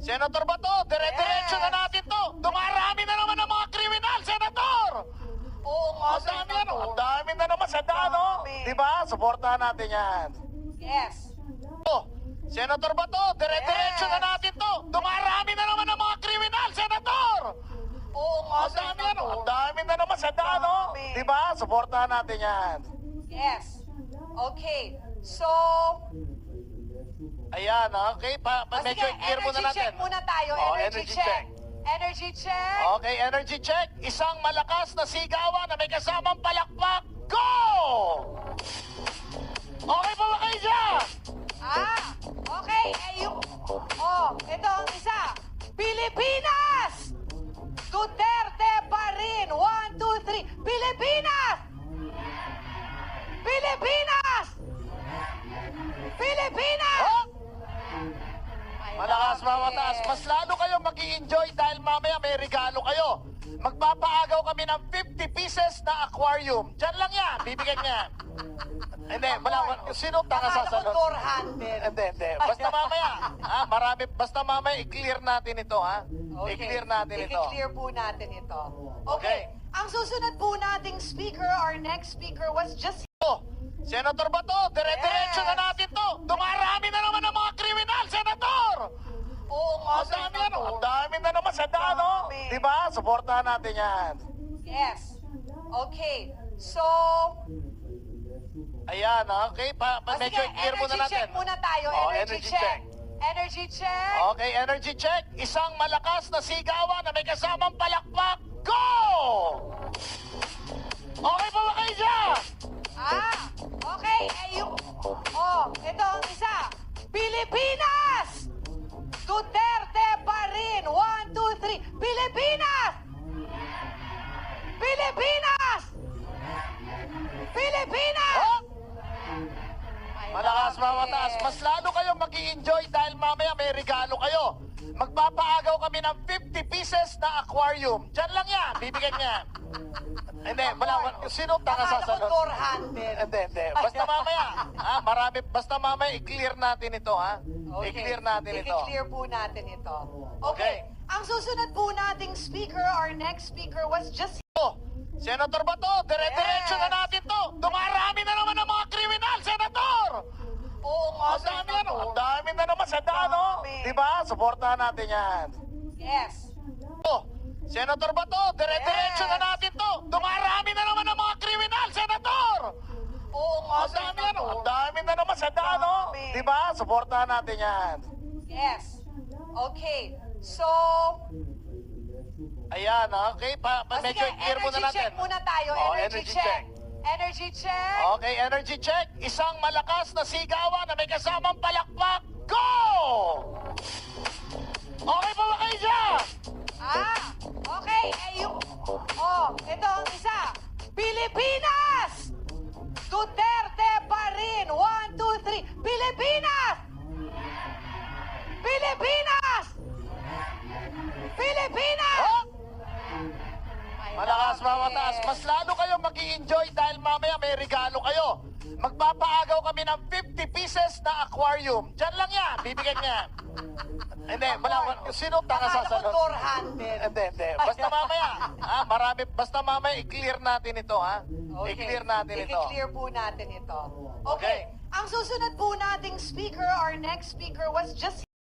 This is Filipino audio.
Senator Bato, dire-diretso na natin to. Dumarami na naman ang mga kriminal, Senator! Oo nga, Ang dami, Senator. ang dami na naman sa daan, no? Dami. Diba? Suportahan natin yan. Yes. Oh, Senator Bato, dire-diretso Yes. na natin to. Dumarami na naman ang mga kriminal, Senator! Oo nga, Ang dami, Senator. ang dami na naman sa daan, no? Dami. Diba? Suportahan natin yan. Yes. Okay. So, Ayan, okay. Medyo sige, clear muna energy natin. check muna tayo. Oh, Energy check. Energy check. Okay, energy check. Isang malakas na sigawan na may kasamang palakpak. Go! Okay pa ba kayo dyan? Okay. Ito ang isa. Pilipinas! Duterte pa rin. 1, 2, 3. Pilipinas! Pilipinas! Pilipinas! Oh, Ay, malakas bakit? mamataas. Mas lalo kayong mag-i-enjoy dahil mamaya may regalo kayo. Magpapaagaw kami ng 50 pieces na aquarium. Diyan lang yan. Bibigyan niya. Hindi, wala. Sino tanga Akala ko sasagot? door handle. Hindi. Basta mamaya. Basta mamaya i-clear natin ito, ha? I-clear natin ito. I-clear po natin ito. Okay. Okay. Ang susunod po nating speaker, our next speaker was just... Oh, Senator Bato, dire-diretso Yes. na natin to. Dumarami na naman ang mga kriminal, Senator! Oo nga, Ang dami, Senator. ang dami na naman sa daan, no? Dami. Diba? Suportahan natin yan. Yes. Okay. So, Ayan, okay. Medyo sige, clear muna energy natin. check muna tayo. Oh, Energy check. Energy check. Okay, energy check. Isang malakas na sigawan na may kasamang palakpak. Go! Okay pa ba kayo dyan? Okay. Ito ang isa. Pilipinas! Duterte pa rin. 1, 2, 3. Pilipinas! Pilipinas! Pilipinas! Oh, Ay, malakas bakit? mamataas. Mas lalo kayong mag-i-enjoy dahil mamaya may regalo kayo. Magpapaagaw kami ng 50 pieces na aquarium. Diyan lang yan. Bibigyan niya. Hindi, wala. Sino tanga Akala ko sasagot? door handle. Hindi. Basta mamaya. Basta mamaya i-clear natin ito, ha? I-clear natin ito. I-clear po natin ito. Okay. Okay. Ang susunod po nating speaker, our next speaker was just... Oh, Senator Bato, dire-diretso Yes. na natin to. Dumarami na naman ang mga kriminal, Senator! Oo nga, Ang dami, Senator. ang dami na naman sa daan, no? Dami. Diba? Suportahan natin yan. Yes. Oh, Senator Bato, dire-diretso Yes. na natin to. Dumarami na naman ang mga kriminal, Senator! Oo nga, Ang dami, Senator. ang dami na naman sa daan, no? Dami. Diba? Suportahan natin yan. Yes. Okay. So, Ayan, okay. Medyo sige, clear muna energy natin. check muna tayo. Oh, Energy check. Energy check. Okay, energy check. Isang malakas na sigawan na may kasamang palakpak. Go! Okay pa ba kayo dyan? Okay. Ito ang isa. Pilipinas! Duterte pa rin. 1, 2, 3. Pilipinas! Pilipinas! Pilipinas! Oh, Ay, malakas bakit? mamataas. Mas lalo kayong mag-i-enjoy dahil mamaya may regalo kayo. Magpapaagaw kami ng 50 pieces na aquarium. Diyan lang yan. Bibigyan niya. Hindi, wala. Sino tanga Akala ko sasagot? door handle. Hindi. Basta mamaya. Basta mamaya i-clear natin ito, ha? I-clear natin ito. I-clear po natin ito. Okay. Okay. Ang susunod po nating speaker, our next speaker was just